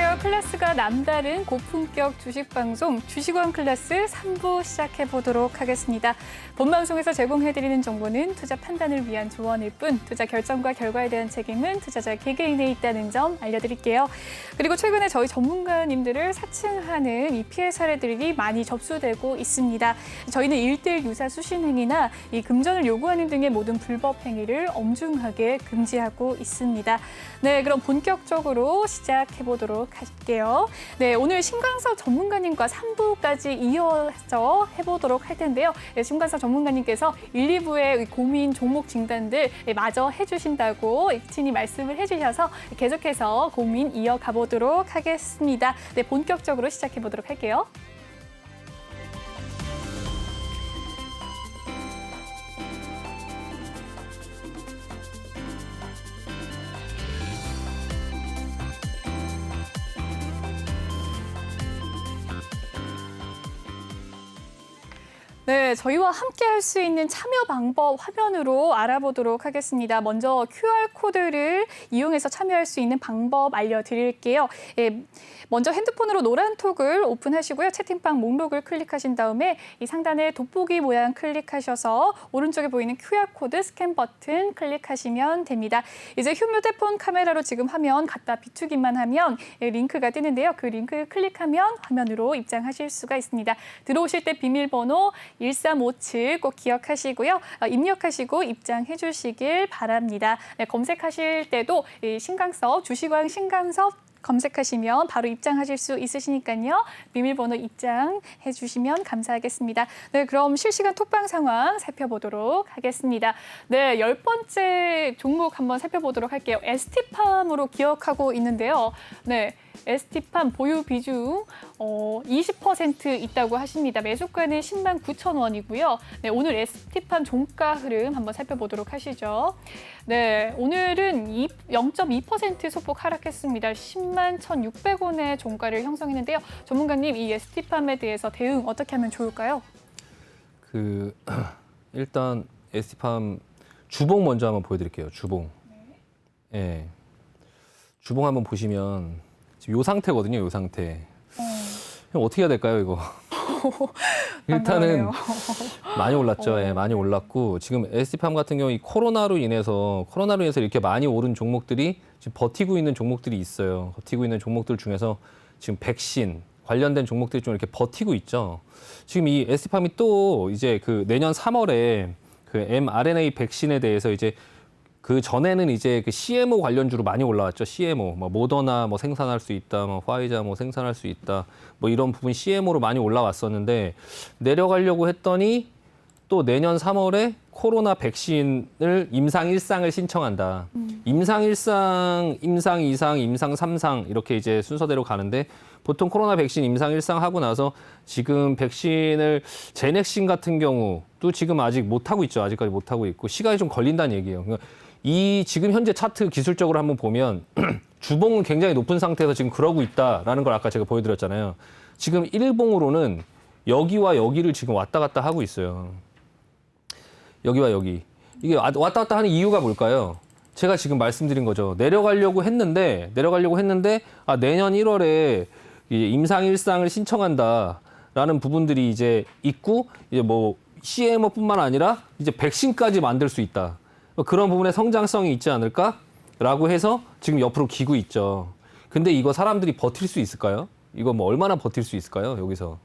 안녕하세요. 클래스가 남다른 고품격 주식 방송 주식원 클래스 3부 시작해 보도록 하겠습니다. 본 방송에서 제공해드리는 정보는 투자 판단을 위한 조언일 뿐 투자 결정과 결과에 대한 책임은 투자자 개개인에 있다는 점 알려드릴게요. 그리고 최근에 저희 전문가님들을 사칭하는 이 피해 사례들이 많이 접수되고 있습니다. 저희는 1대1 유사 수신행위나 이 금전을 요구하는 등의 모든 불법 행위를 엄중하게 금지하고 있습니다. 네, 그럼 본격적으로 시작해 보도록 할게요. 네, 오늘 신광석 전문가님과 3부까지 이어서 해보도록 할 텐데요. 네, 신광석 전문가님께서 1, 2부의 고민 종목 진단들 마저 해주신다고 친히 말씀을 해주셔서 계속해서 고민 이어가 보도록 하겠습니다. 네, 본격적으로 시작해 보도록 할게요. 네, 저희와 함께 할 수 있는 참여 방법 화면으로 알아보도록 하겠습니다. 먼저 QR코드를 이용해서 참여할 수 있는 방법 알려드릴게요. 예, 먼저 핸드폰으로 노란톡을 오픈하시고요. 채팅방 목록을 클릭하신 다음에 이 상단에 돋보기 모양 클릭하셔서 오른쪽에 보이는 QR코드 스캔 버튼 클릭하시면 됩니다. 이제 휴대폰 카메라로 지금 화면 갖다 비추기만 하면 링크가 뜨는데요. 그 링크 클릭하면 화면으로 입장하실 수가 있습니다. 들어오실 때 비밀번호 1357 꼭 기억하시고요. 입력하시고 입장해 주시길 바랍니다. 네, 검색하실 때도 신광석, 주식왕 신광석 검색하시면 바로 입장하실 수 있으시니까요. 비밀번호 입장해 주시면 감사하겠습니다. 네, 그럼 실시간 톡방 상황 살펴보도록 하겠습니다. 네, 10번째 종목 한번 살펴보도록 할게요. ST팜으로 기억하고 있는데요. 네. ST팜 보유 비중 20% 있다고 하십니다. 매수가는 10만 9천 원이고요. 네, 오늘 ST팜 종가 흐름 한번 살펴보도록 하시죠. 네, 오늘은 0.2% 소폭 하락했습니다. 10만 1,600원의 종가를 형성했는데요. 전문가님, 이 ST팜에 대해서 대응 어떻게 하면 좋을까요? 일단 ST팜 주봉 먼저 한번 보여드릴게요. 주봉. 네. 예. 주봉 한번 보시면 지금 요 상태거든요. 요 상태. 어떻게 해야 될까요, 이거? 일단은 많이 올랐죠. 예, 많이 올랐고 지금 ST팜 같은 경우 이 코로나로 인해서 이렇게 많이 오른 종목들이 지금 버티고 있는 종목들이 있어요. 버티고 있는 종목들 중에서 지금 백신 관련된 종목들이 좀 이렇게 버티고 있죠. 지금 이 ST팜이 또 이제 그 내년 3월에 그 mRNA 백신에 대해서 이제 그 전에는 이제 그 CMO 관련주로 많이 올라왔죠. CMO, 뭐 모더나 뭐 생산할 수 있다, 뭐 화이자 뭐 생산할 수 있다, 뭐 이런 부분 CMO로 많이 올라왔었는데 내려가려고 했더니 또 내년 3월에 코로나 백신을 임상 1상을 신청한다. 임상 1상, 임상 2상, 임상 3상 이렇게 이제 순서대로 가는데 보통 코로나 백신 임상 1상 하고 나서 지금 백신을 제넥신 같은 경우도 지금 아직 못 하고 있죠. 아직까지 못 하고 있고 시간이 좀 걸린다는 얘기예요. 그러니까 이 지금 현재 차트 기술적으로 한번 보면 주봉은 굉장히 높은 상태에서 지금 그러고 있다라는 걸 아까 제가 보여드렸잖아요. 지금 일봉으로는 여기와 여기를 지금 왔다 갔다 하고 있어요. 여기와 여기. 이게 왔다 갔다 하는 이유가 뭘까요? 제가 지금 말씀드린 거죠. 내려가려고 했는데 내년 1월에 임상 1상을 신청한다라는 부분들이 이제 있고 이제 뭐 CMO뿐만 아니라 이제 백신까지 만들 수 있다. 그런 부분에 성장성이 있지 않을까라고 해서 지금 옆으로 기고 있죠. 근데 이거 사람들이 버틸 수 있을까요? 이거 뭐 얼마나 버틸 수 있을까요? 여기서.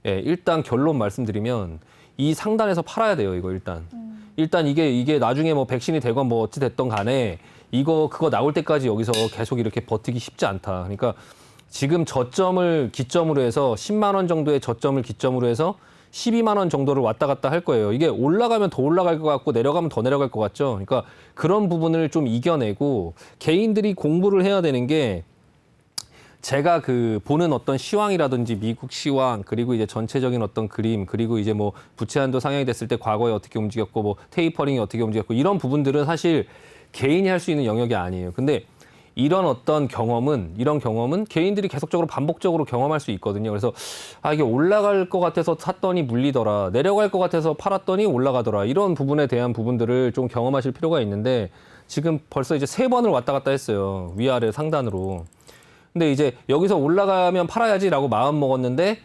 예, 일단 결론 말씀드리면 이 상단에서 팔아야 돼요. 이거 일단. 일단 이게 나중에 뭐 백신이 되건 뭐 어찌 됐던 간에 그거 나올 때까지 여기서 계속 이렇게 버티기 쉽지 않다. 그러니까 지금 저점을 기점으로 해서 10만 원 정도의 저점을 기점으로 해서 12만 원 정도를 왔다 갔다 할 거예요. 이게 올라가면 더 올라갈 것 같고 내려가면 더 내려갈 것 같죠. 그러니까 그런 부분을 좀 이겨내고 개인들이 공부를 해야 되는 게 제가 그 보는 어떤 시황이라든지 미국 시황 그리고 이제 전체적인 어떤 그림 그리고 이제 뭐 부채 한도 상향이 됐을 때 과거에 어떻게 움직였고 뭐 테이퍼링이 어떻게 움직였고 이런 부분들은 사실 개인이 할 수 있는 영역이 아니에요. 근데 이런 경험은 개인들이 계속적으로 반복적으로 경험할 수 있거든요. 그래서 이게 올라갈 것 같아서 샀더니 물리더라. 내려갈 것 같아서 팔았더니 올라가더라. 이런 부분에 대한 부분들을 좀 경험하실 필요가 있는데 지금 벌써 이제 3번을 왔다 갔다 했어요. 위아래 상단으로. 근데 이제 여기서 올라가면 팔아야지라고 마음 먹었는데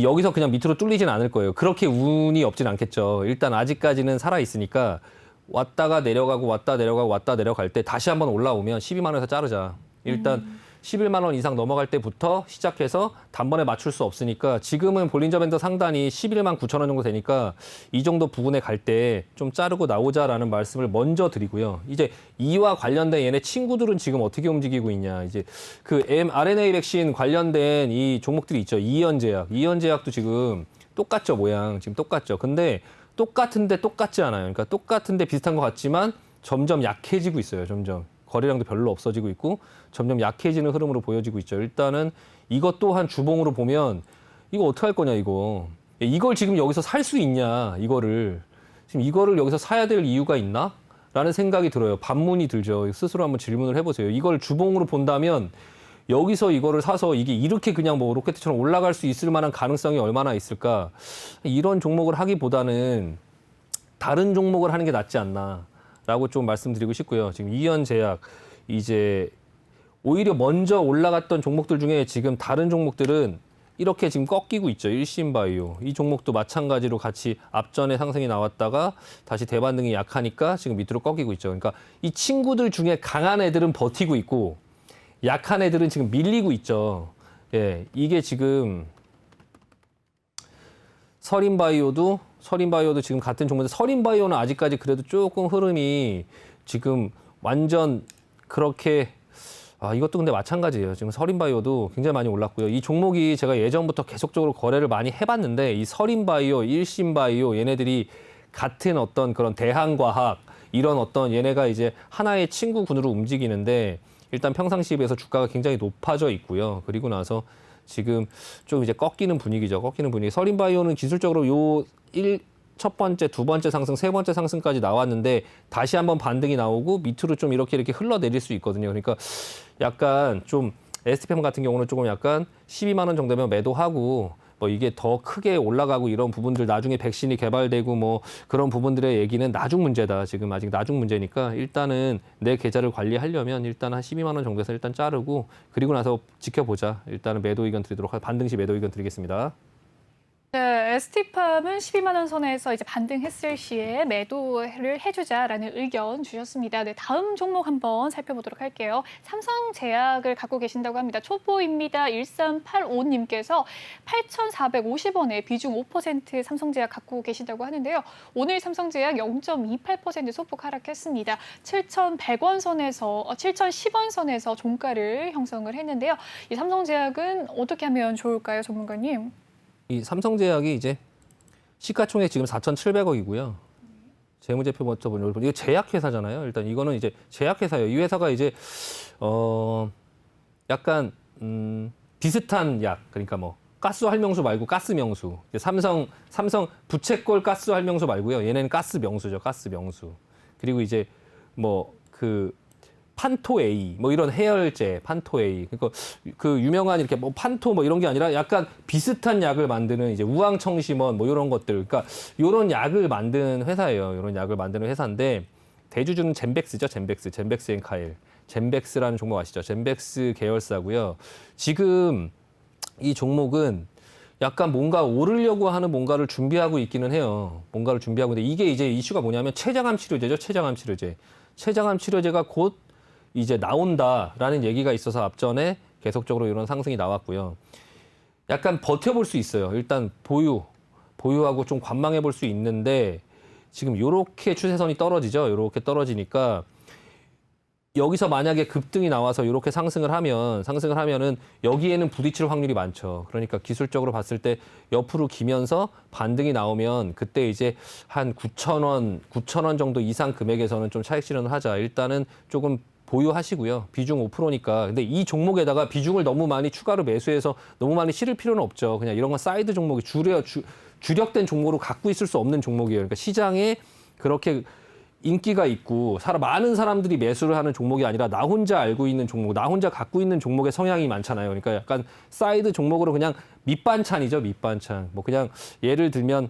여기서 그냥 밑으로 뚫리진 않을 거예요. 그렇게 운이 없진 않겠죠. 일단 아직까지는 살아 있으니까 왔다가 내려가고 왔다 내려가고 왔다 내려갈 때 다시 한번 올라오면 12만 원에서 자르자. 일단 11만 원 이상 넘어갈 때부터 시작해서 단번에 맞출 수 없으니까 지금은 볼린저 밴드 상단이 11만 9천 원 정도 되니까 이 정도 부분에 갈 때 좀 자르고 나오자라는 말씀을 먼저 드리고요. 이제 이와 관련된 얘네 친구들은 지금 어떻게 움직이고 있냐. 이제 그 mRNA 백신 관련된 이 종목들이 있죠. 이연제약도 지금 똑같죠. 모양 지금 똑같죠. 근데 똑같은데 똑같지 않아요. 그러니까 똑같은데 비슷한 것 같지만 점점 약해지고 있어요. 점점. 거래량도 별로 없어지고 있고 점점 약해지는 흐름으로 보여지고 있죠. 일단은 이것 또한 주봉으로 보면 이거 어떻게 할 거냐 이거. 이걸 지금 여기서 살 수 있냐 지금 이거를 여기서 사야 될 이유가 있나? 라는 생각이 들어요. 반문이 들죠. 스스로 한번 질문을 해보세요. 이걸 주봉으로 본다면 여기서 이거를 사서 이게 이렇게 그냥 뭐 로켓처럼 올라갈 수 있을 만한 가능성이 얼마나 있을까? 이런 종목을 하기보다는 다른 종목을 하는 게 낫지 않나. 라고 좀 말씀드리고 싶고요. 지금 이연제약 이제 오히려 먼저 올라갔던 종목들 중에 지금 다른 종목들은 이렇게 지금 꺾이고 있죠. 일신바이오 이 종목도 마찬가지로 같이 앞전에 상승이 나왔다가 다시 대반등이 약하니까 지금 밑으로 꺾이고 있죠. 그러니까 이 친구들 중에 강한 애들은 버티고 있고 약한 애들은 지금 밀리고 있죠. 예, 이게 지금 서린바이오도 지금 같은 종목인데 서린바이오는 아직까지 그래도 조금 흐름이 지금 완전 그렇게 이것도 근데 마찬가지예요. 지금 서린바이오도 굉장히 많이 올랐고요. 이 종목이 제가 예전부터 계속적으로 거래를 많이 해봤는데 이 서린바이오, 일신바이오 얘네들이 같은 어떤 그런 대한과학 이런 어떤 얘네가 이제 하나의 친구군으로 움직이는데 일단 평상시에 비해서 주가가 굉장히 높아져 있고요. 그리고 나서 지금 좀 이제 꺾이는 분위기죠. 꺾이는 분위기. 서린바이오는 기술적으로 첫 번째, 두 번째 상승, 세 번째 상승까지 나왔는데 다시 한번 반등이 나오고 밑으로 좀 이렇게 흘러내릴 수 있거든요. 그러니까 약간 좀 STPM 같은 경우는 조금 약간 12만 원 정도면 매도하고 뭐 이게 더 크게 올라가고 이런 부분들 나중에 백신이 개발되고 뭐 그런 부분들의 얘기는 나중 문제다. 지금 아직 나중 문제니까 일단은 내 계좌를 관리하려면 일단 한 12만 원 정도에서 일단 자르고 그리고 나서 지켜보자. 일단은 매도 의견 드리도록 반등 시 매도 의견 드리겠습니다. 네, ST팜은 12만 원 선에서 이제 반등했을 시에 매도를 해주자라는 의견 주셨습니다. 네, 다음 종목 한번 살펴보도록 할게요. 삼성제약을 갖고 계신다고 합니다. 초보입니다. 1385님께서 8,450원에 비중 5% 삼성제약 갖고 계신다고 하는데요. 오늘 삼성제약 0.28% 소폭 하락했습니다. 7,100원 선에서 7,010원 선에서 종가를 형성을 했는데요. 이 삼성제약은 어떻게 하면 좋을까요, 전문가님? 이 삼성제약이 이제 시가총액 지금 4,700억이고요. 재무제표부터 보면 이거 제약회사잖아요. 일단 이거는 이제 제약회사예요. 이 회사가 이제 약간 비슷한 약 그러니까 뭐 가스 활명수 말고 가스 명수. 삼성 부채꼴 가스 활명수 말고요. 얘네는 가스 명수죠. 가스 명수. 그리고 이제 뭐 그 판토에이 뭐 이런 해열제 판토에이 그러니까 그 유명한 이렇게 뭐 판토 뭐 이런 게 아니라 약간 비슷한 약을 만드는 이제 우황청심원 뭐 이런 것들 그러니까 이런 약을 만드는 회사예요. 이런 약을 만드는 회사인데 대주주는 젠백스죠. 젠백스 앤 카일. 젠백스라는 종목 아시죠? 젠백스 계열사고요. 지금 이 종목은 약간 뭔가 오르려고 하는 뭔가를 준비하고 있기는 해요. 뭔가를 준비하고 있는데 이게 이제 이슈가 뭐냐면 췌장암 치료제죠. 췌장암 치료제. 췌장암 치료제가 곧 이제 나온다라는 얘기가 있어서 앞전에 계속적으로 이런 상승이 나왔고요. 약간 버텨볼 수 있어요. 일단 보유하고 좀 관망해 볼 수 있는데 지금 이렇게 추세선이 떨어지죠. 이렇게 떨어지니까 여기서 만약에 급등이 나와서 이렇게 상승을 하면은 여기에는 부딪힐 확률이 많죠. 그러니까 기술적으로 봤을 때 옆으로 기면서 반등이 나오면 그때 이제 한 9,000원 정도 이상 금액에서는 좀 차익 실현을 하자. 일단은 조금 보유하시고요. 비중 5%니까. 근데 이 종목에다가 비중을 너무 많이 추가로 매수해서 너무 많이 실을 필요는 없죠. 그냥 이런 건 사이드 종목이 주력된 종목으로 갖고 있을 수 없는 종목이에요. 그러니까 시장에 그렇게 인기가 있고 많은 사람들이 매수를 하는 종목이 아니라 나 혼자 알고 있는 종목, 나 혼자 갖고 있는 종목의 성향이 많잖아요. 그러니까 약간 사이드 종목으로 그냥 밑반찬이죠. 밑반찬. 뭐 그냥 예를 들면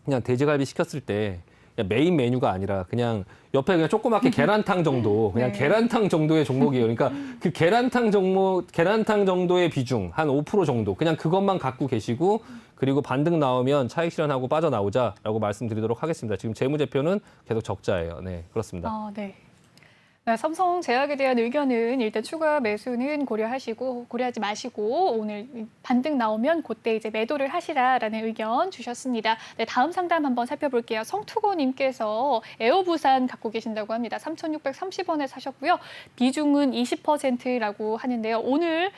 그냥 돼지갈비 시켰을 때 그냥 메인 메뉴가 아니라 그냥 옆에 그냥 조그맣게 계란탕 정도, 그냥 네. 계란탕 정도의 종목이에요. 그러니까 그 계란탕 정도의 비중 한 5% 정도, 그냥 그것만 갖고 계시고 그리고 반등 나오면 차익 실현하고 빠져나오자라고 말씀드리도록 하겠습니다. 지금 재무제표는 계속 적자예요. 네, 그렇습니다. 아, 네. 네, 삼성제약에 대한 의견은 일단 추가 매수는 고려하지 마시고 오늘 반등 나오면 그때 이제 매도를 하시라라는 의견 주셨습니다. 네, 다음 상담 한번 살펴볼게요. 성투고님께서 에어부산 갖고 계신다고 합니다. 3,630원에 사셨고요. 비중은 20%라고 하는데요. 오늘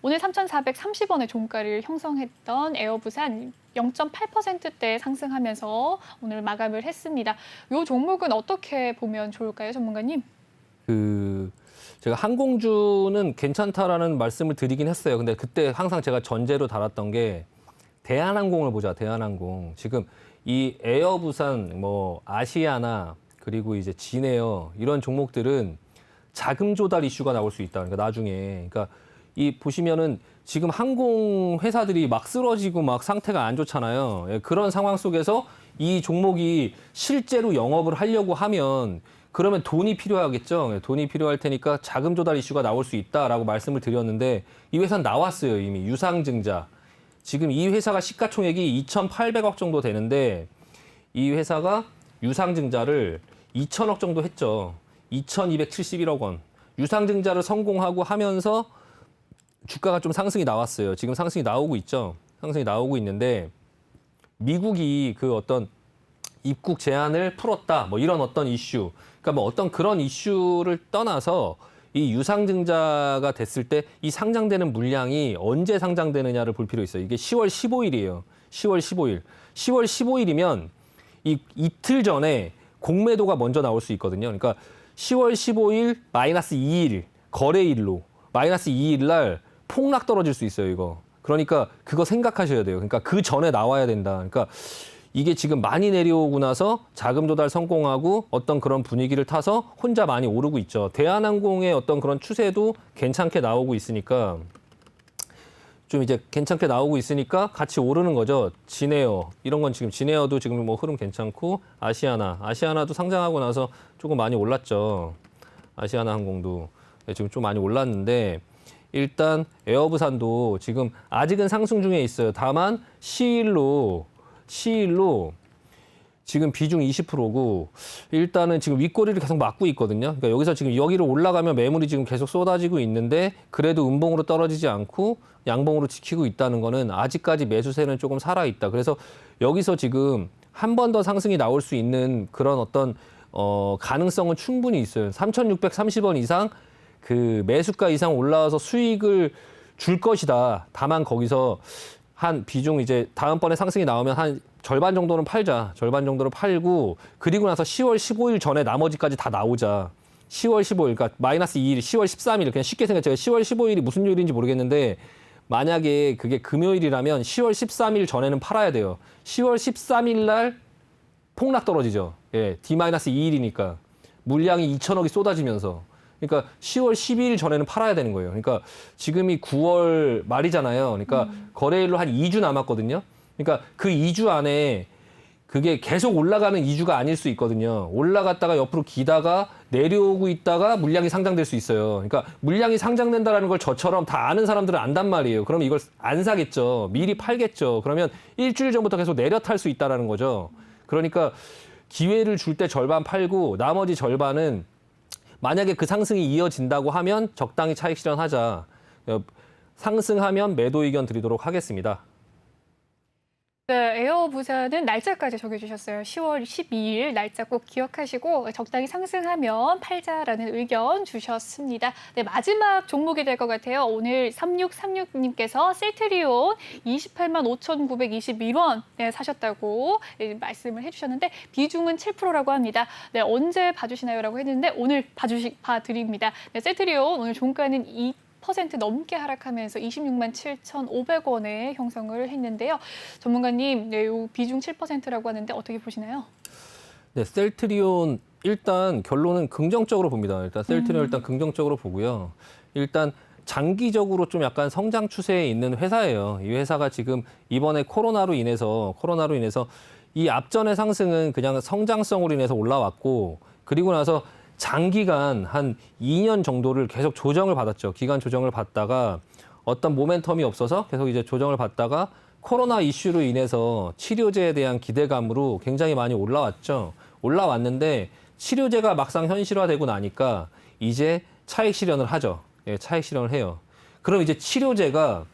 3,430원의 종가를 형성했던 에어부산 0.8%대 상승하면서 오늘 마감을 했습니다. 이 종목은 어떻게 보면 좋을까요, 전문가님? 제가 항공주는 괜찮다라는 말씀을 드리긴 했어요. 근데 그때 항상 제가 전제로 달았던 게 대한항공을 보자, 대한항공. 지금 이 에어부산, 뭐 아시아나 그리고 이제 진에어 이런 종목들은 자금 조달 이슈가 나올 수 있다. 그러니까 나중에, 그러니까 이 보시면은 지금 항공 회사들이 막 쓰러지고 막 상태가 안 좋잖아요. 예, 그런 상황 속에서 이 종목이 실제로 영업을 하려고 하면 그러면 돈이 필요하겠죠. 예, 돈이 필요할 테니까 자금 조달 이슈가 나올 수 있다라고 말씀을 드렸는데 이 회사는 나왔어요. 이미 유상증자. 지금 이 회사가 시가총액이 2,800억 정도 되는데 이 회사가 유상증자를 2,000억 정도 했죠. 2,271억 원. 유상증자를 성공하고 하면서 주가가 좀 상승이 나왔어요. 지금 상승이 나오고 있죠. 상승이 나오고 있는데 미국이 그 어떤 입국 제한을 풀었다. 뭐 이런 어떤 이슈. 그러니까 뭐 어떤 그런 이슈를 떠나서 이 유상증자가 됐을 때 이 상장되는 물량이 언제 상장되느냐를 볼 필요 있어요. 이게 10월 15일이에요. 10월 15일. 10월 15일이면 이틀 전에 공매도가 먼저 나올 수 있거든요. 그러니까 10월 15일 마이너스 2일 거래일로 마이너스 2일 날 폭락 떨어질 수 있어요, 이거. 그러니까 그거 생각하셔야 돼요. 그러니까 그 전에 나와야 된다. 그러니까 이게 지금 많이 내려오고 나서 자금 조달 성공하고 어떤 그런 분위기를 타서 혼자 많이 오르고 있죠. 대한항공의 어떤 그런 추세도 괜찮게 나오고 있으니까 좀 이제 괜찮게 나오고 있으니까 같이 오르는 거죠. 진에어 이런 건 지금 진에어도 지금 뭐 흐름 괜찮고 아시아나도 상장하고 나서 조금 많이 올랐죠. 아시아나 항공도 지금 좀 많이 올랐는데 일단 에어부산도 지금 아직은 상승 중에 있어요. 다만 시일로 지금 비중 20%고 일단은 지금 윗꼬리를 계속 막고 있거든요. 그러니까 여기서 지금 여기로 올라가면 매물이 지금 계속 쏟아지고 있는데 그래도 음봉으로 떨어지지 않고 양봉으로 지키고 있다는 거는 아직까지 매수세는 조금 살아있다. 그래서 여기서 지금 한 번 더 상승이 나올 수 있는 그런 어떤 가능성은 충분히 있어요. 3,630원 이상 그 매수가 이상 올라와서 수익을 줄 것이다. 다만 거기서 한 비중 이제 다음번에 상승이 나오면 한 절반 정도는 팔자. 절반 정도를 팔고 그리고 나서 10월 15일 전에 나머지까지 다 나오자. 10월 15일, 그러니까 마이너스 2일, 10월 13일 그냥 쉽게 생각해요. 10월 15일이 무슨 요일인지 모르겠는데 만약에 그게 금요일이라면 10월 13일 전에는 팔아야 돼요. 10월 13일 날 폭락 떨어지죠. 예, D-2일이니까 물량이 2천억이 쏟아지면서. 그러니까 10월 12일 전에는 팔아야 되는 거예요. 그러니까 지금이 9월 말이잖아요. 그러니까 거래일로 한 2주 남았거든요. 그러니까 그 2주 안에 그게 계속 올라가는 2주가 아닐 수 있거든요. 올라갔다가 옆으로 기다가 내려오고 있다가 물량이 상장될 수 있어요. 그러니까 물량이 상장된다는 걸 저처럼 다 아는 사람들은 안단 말이에요. 그러면 이걸 안 사겠죠. 미리 팔겠죠. 그러면 일주일 전부터 계속 내려탈 수 있다는 거죠. 그러니까 기회를 줄 때 절반 팔고 나머지 절반은 만약에 그 상승이 이어진다고 하면 적당히 차익 실현하자. 상승하면 매도 의견 드리도록 하겠습니다. 네, 에어부산은 날짜까지 적어주셨어요. 10월 12일 날짜 꼭 기억하시고 적당히 상승하면 팔자라는 의견 주셨습니다. 네, 마지막 종목이 될 것 같아요. 오늘 3636님께서 셀트리온 285만 5,921원 네, 사셨다고 말씀을 해주셨는데 비중은 7%라고 합니다. 네, 언제 봐주시나요? 라고 했는데 오늘 봐드립니다. 네, 셀트리온 오늘 종가는 2% 넘게 하락하면서 26만 7,500원에 형성을 했는데요. 전문가님, 네, 요 비중 7%라고 하는데 어떻게 보시나요? 네, 셀트리온 일단 결론은 긍정적으로 봅니다. 일단 셀트리온 일단 긍정적으로 보고요. 일단 장기적으로 좀 약간 성장 추세에 있는 회사예요. 이 회사가 지금 이번에 코로나로 인해서 이 앞전의 상승은 그냥 성장성으로 인해서 올라왔고 그리고 나서 장기간 한 2년 정도를 계속 조정을 받았죠. 기간 조정을 받다가 어떤 모멘텀이 없어서 계속 이제 조정을 받다가 코로나 이슈로 인해서 치료제에 대한 기대감으로 굉장히 많이 올라왔죠. 올라왔는데 치료제가 막상 현실화되고 나니까 이제 차익 실현을 하죠. 예, 차익 실현을 해요. 그럼 이제 치료제가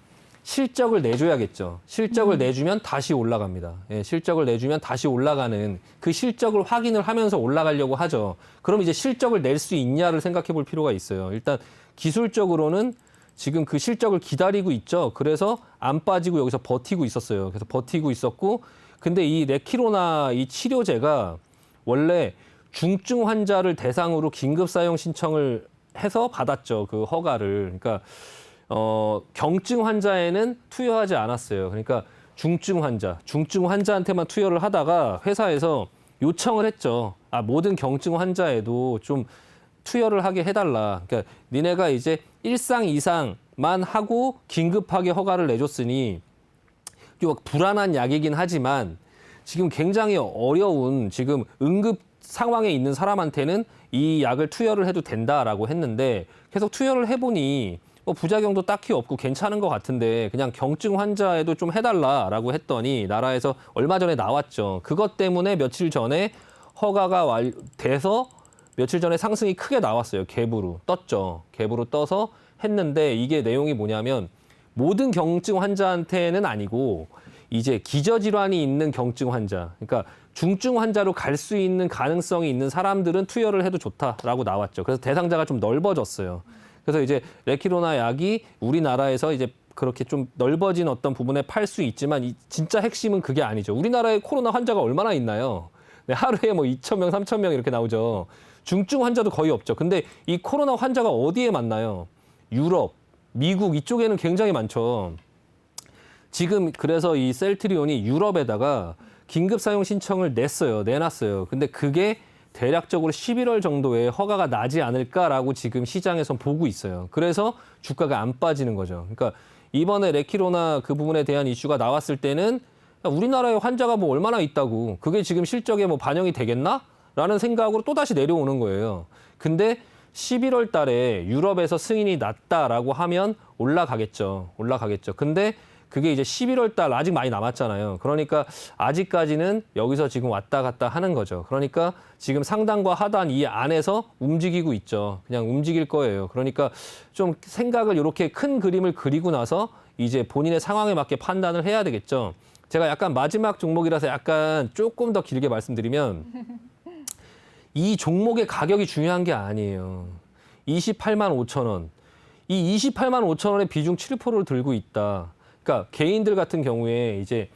실적을 내줘야겠죠. 실적을 내주면 다시 올라갑니다. 예, 실적을 내주면 다시 올라가는 그 실적을 확인을 하면서 올라가려고 하죠. 그럼 이제 실적을 낼 수 있냐를 생각해 볼 필요가 있어요. 일단 기술적으로는 지금 그 실적을 기다리고 있죠. 그래서 안 빠지고 여기서 버티고 있었어요. 그래서 버티고 있었고 근데 이 레키로나 이 치료제가 원래 중증 환자를 대상으로 긴급 사용 신청을 해서 받았죠. 그 허가를. 그러니까 경증 환자에는 투여하지 않았어요. 그러니까 중증 환자한테만 투여를 하다가 회사에서 요청을 했죠. 아, 모든 경증 환자에도 좀 투여를 하게 해달라. 그러니까 니네가 이제 일상 이상만 하고 긴급하게 허가를 내줬으니 좀 불안한 약이긴 하지만 지금 굉장히 어려운 지금 응급 상황에 있는 사람한테는 이 약을 투여를 해도 된다라고 했는데 계속 투여를 해보니 뭐 부작용도 딱히 없고 괜찮은 것 같은데 그냥 경증 환자에도 좀 해달라라고 했더니 나라에서 얼마 전에 나왔죠. 그것 때문에 며칠 전에 허가가 돼서 며칠 전에 상승이 크게 나왔어요. 갭으로 떴죠. 갭으로 떠서 했는데 이게 내용이 뭐냐면 모든 경증 환자한테는 아니고 이제 기저질환이 있는 경증 환자, 그러니까 중증 환자로 갈 수 있는 가능성이 있는 사람들은 투여를 해도 좋다라고 나왔죠. 그래서 대상자가 좀 넓어졌어요. 그래서 이제 레키로나 약이 우리나라에서 이제 그렇게 좀 넓어진 어떤 부분에 팔 수 있지만 진짜 핵심은 그게 아니죠. 우리나라에 코로나 환자가 얼마나 있나요? 네, 하루에 뭐 2,000명, 3,000명 이렇게 나오죠. 중증 환자도 거의 없죠. 근데 이 코로나 환자가 어디에 많나요? 유럽, 미국 이쪽에는 굉장히 많죠. 지금 그래서 이 셀트리온이 유럽에다가 긴급 사용 신청을 내놨어요. 근데 그게 대략적으로 11월 정도에 허가가 나지 않을까라고 지금 시장에선 보고 있어요. 그래서 주가가 안 빠지는 거죠. 그러니까 이번에 레키로나 그 부분에 대한 이슈가 나왔을 때는 우리나라에 환자가 뭐 얼마나 있다고 그게 지금 실적에 뭐 반영이 되겠나? 라는 생각으로 또다시 내려오는 거예요. 근데 11월 달에 유럽에서 승인이 났다라고 하면 올라가겠죠. 근데 그게 이제 11월 달 아직 많이 남았잖아요. 그러니까 아직까지는 여기서 지금 왔다 갔다 하는 거죠. 그러니까 지금 상단과 하단 이 안에서 움직이고 있죠. 그냥 움직일 거예요. 그러니까 좀 생각을 이렇게 큰 그림을 그리고 나서 이제 본인의 상황에 맞게 판단을 해야 되겠죠. 제가 약간 마지막 종목이라서 약간 조금 더 길게 말씀드리면 이 종목의 가격이 중요한 게 아니에요. 28만 5천 원. 이 28만 5천 원의 비중 7%를 들고 있다. 그러니까 개인들 같은 경우에 이제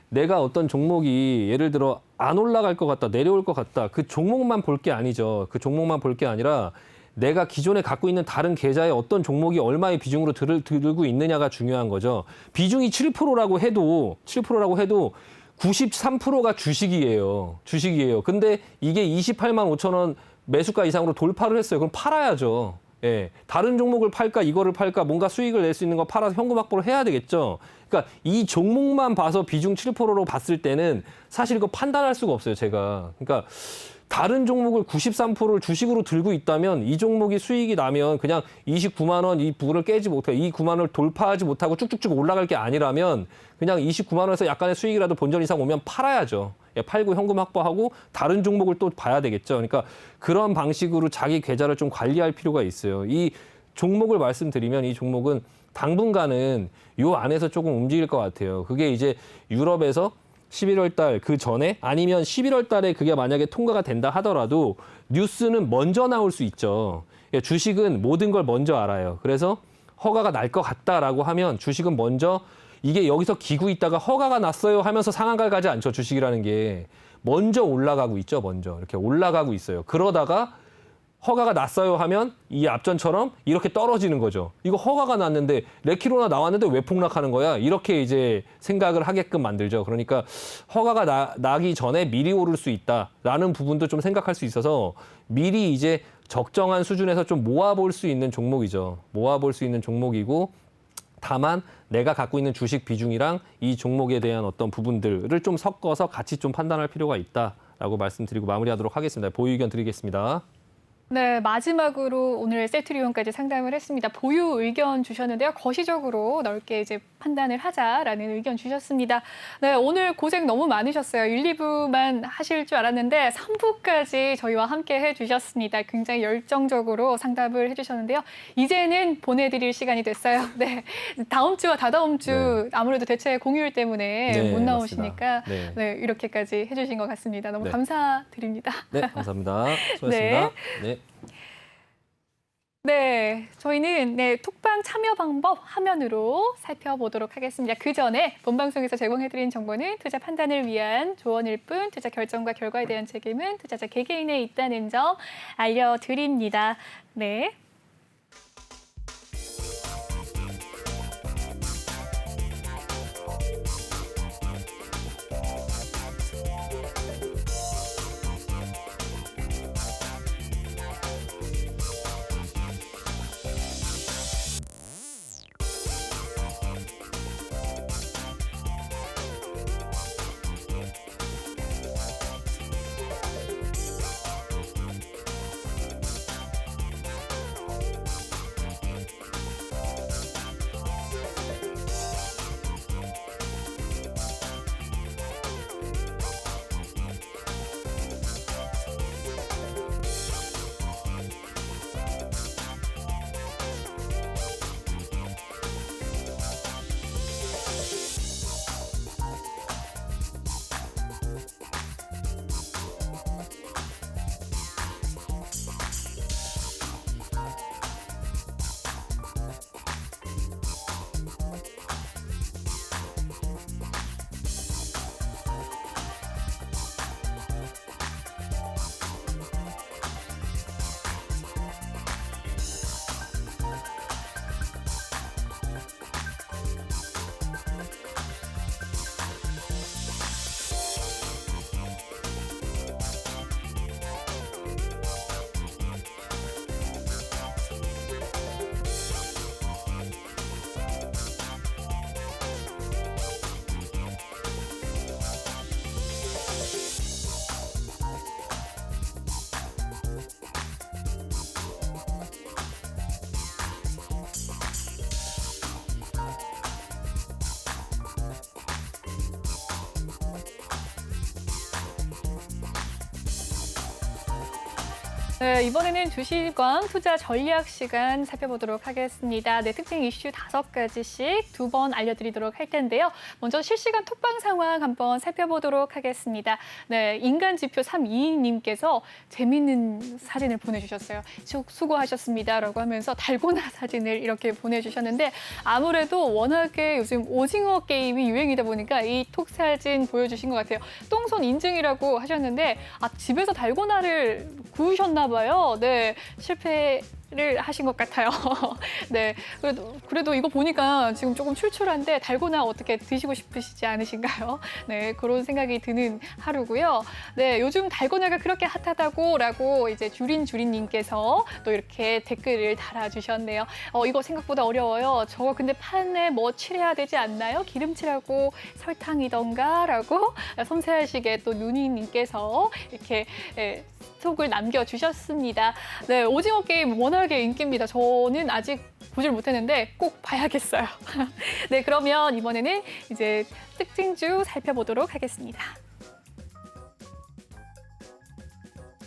내가 어떤 종목이 예를 들어 안 올라갈 것 같다, 내려올 것 같다. 그 종목만 볼 게 아니죠. 그 종목만 볼 게 아니라 내가 기존에 갖고 있는 다른 계좌에 어떤 종목이 얼마의 비중으로 들고 있느냐가 중요한 거죠. 비중이 7%라고 해도 93%가 주식이에요. 근데 이게 28만 5천 원 매수가 이상으로 돌파를 했어요. 그럼 팔아야죠. 예. 다른 종목을 팔까 이거를 팔까 뭔가 수익을 낼 수 있는 거 팔아서 현금 확보를 해야 되겠죠. 그러니까 이 종목만 봐서 비중 7%로 봤을 때는 사실 이거 판단할 수가 없어요, 제가. 그러니까 다른 종목을 93%를 주식으로 들고 있다면 이 종목이 수익이 나면 그냥 29만 원 이 부분을 깨지 못하고 이 9만 원을 돌파하지 못하고 쭉쭉쭉 올라갈 게 아니라면 그냥 29만 원에서 약간의 수익이라도 본전 이상 오면 팔아야죠. 예, 팔고 현금 확보하고 다른 종목을 또 봐야 되겠죠. 그러니까 그런 방식으로 자기 계좌를 좀 관리할 필요가 있어요. 이 종목을 말씀드리면 이 종목은 당분간은 요 안에서 조금 움직일 것 같아요. 그게 이제 유럽에서 11월 달 그 전에 아니면 11월 달에 그게 만약에 통과가 된다 하더라도 뉴스는 먼저 나올 수 있죠. 주식은 모든 걸 먼저 알아요. 그래서 허가가 날 것 같다라고 하면 주식은 먼저 이게 여기서 기고 있다가 허가가 났어요 하면서 상한가를 가지 않죠. 주식이라는 게 먼저 올라가고 있죠. 먼저 이렇게 올라가고 있어요. 그러다가 허가가 났어요 하면 이 앞전처럼 이렇게 떨어지는 거죠. 이거 허가가 났는데 레키로나 나왔는데 왜 폭락하는 거야? 이렇게 이제 생각을 하게끔 만들죠. 그러니까 허가가 나기 전에 미리 오를 수 있다라는 부분도 좀 생각할 수 있어서 미리 이제 적정한 수준에서 좀 모아볼 수 있는 종목이죠. 모아볼 수 있는 종목이고 다만 내가 갖고 있는 주식 비중이랑 이 종목에 대한 어떤 부분들을 좀 섞어서 같이 좀 판단할 필요가 있다라고 말씀드리고 마무리하도록 하겠습니다. 보유 의견 드리겠습니다. 네, 마지막으로 오늘 세트리온까지 상담을 했습니다. 보유 의견 주셨는데요. 거시적으로 넓게 이제 판단을 하자라는 의견 주셨습니다. 네, 오늘 고생 너무 많으셨어요. 1, 2부만 하실 줄 알았는데 3부까지 저희와 함께 해주셨습니다. 굉장히 열정적으로 상담을 해주셨는데요. 이제는 보내드릴 시간이 됐어요. 네, 다음 주와 다다음 주 아무래도 대체 공휴일 때문에 네, 못 나오시니까 맞습니다. 네, 이렇게까지 해주신 것 같습니다. 너무 네. 감사드립니다. 네, 감사합니다. 수고하셨습니다. 네. 네, 저희는 톡방 참여 방법 화면으로 살펴보도록 하겠습니다. 그 전에 본방송에서 제공해드린 정보는 투자 판단을 위한 조언일 뿐 투자 결정과 결과에 대한 책임은 투자자 개개인에 있다는 점 알려드립니다. 네. 네, 이번에는 주식왕 투자 전략 시간 살펴보도록 하겠습니다. 네, 특징 이슈 5가지씩 2번 알려드리도록 할 텐데요. 먼저 실시간 톡방 상황 한번 살펴보도록 하겠습니다. 네, 인간지표 322님께서 재밌는 사진을 보내주셨어요. 수고하셨습니다라고 하면서 달고나 사진을 이렇게 보내주셨는데 아무래도 워낙에 요즘 오징어 게임이 유행이다 보니까 이 톡 사진 보여주신 것 같아요. 똥손 인증이라고 하셨는데 집에서 달고나를 구우셨나 봐요. 네, 실패를 하신 것 같아요. 네, 그래도 이거 보니까 지금 조금 출출한데 달고나 어떻게 드시고 싶으시지 않으신가요? 네, 그런 생각이 드는 하루고요. 네, 요즘 달고나가 그렇게 핫하다고라고 이제 주린님께서 또 이렇게 댓글을 달아주셨네요. 이거 생각보다 어려워요. 저거 근데 판에 뭐 칠해야 되지 않나요? 기름칠하고 설탕이던가라고 섬세하시게 또 누니님께서 이렇게 톡을 남겨주셨습니다. 네, 오징어 게임 워낙에 인기입니다. 저는 아직 보질 못했는데 꼭 봐야겠어요. 네, 그러면 이번에는 이제 특징주 살펴보도록 하겠습니다.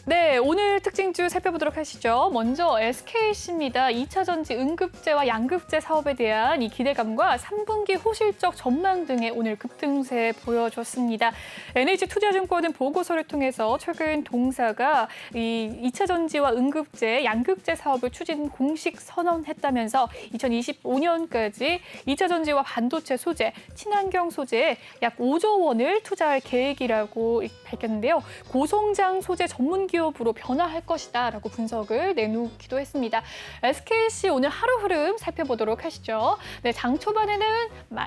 네, 오늘 특징주 살펴보도록 하시죠. 먼저 SKC입니다. 2차 전지 응급제와 양극재 사업에 대한 이 기대감과 3분기 호실적 전망 등의 오늘 급등세 보여줬습니다. NH투자증권은 보고서를 통해서 최근 동사가 이 2차 전지와 응급제, 양극재 사업을 추진 공식 선언했다면서 2025년까지 2차 전지와 반도체 소재, 친환경 소재에 약 5조 원을 투자할 계획이라고 밝혔는데요. 고성장 소재 전문 기업 기업으로 변화할 것이다라고 분석을 내놓기도 했습니다. SKC 오늘 하루 흐름 살펴보도록 하시죠. 네, 장 초반에는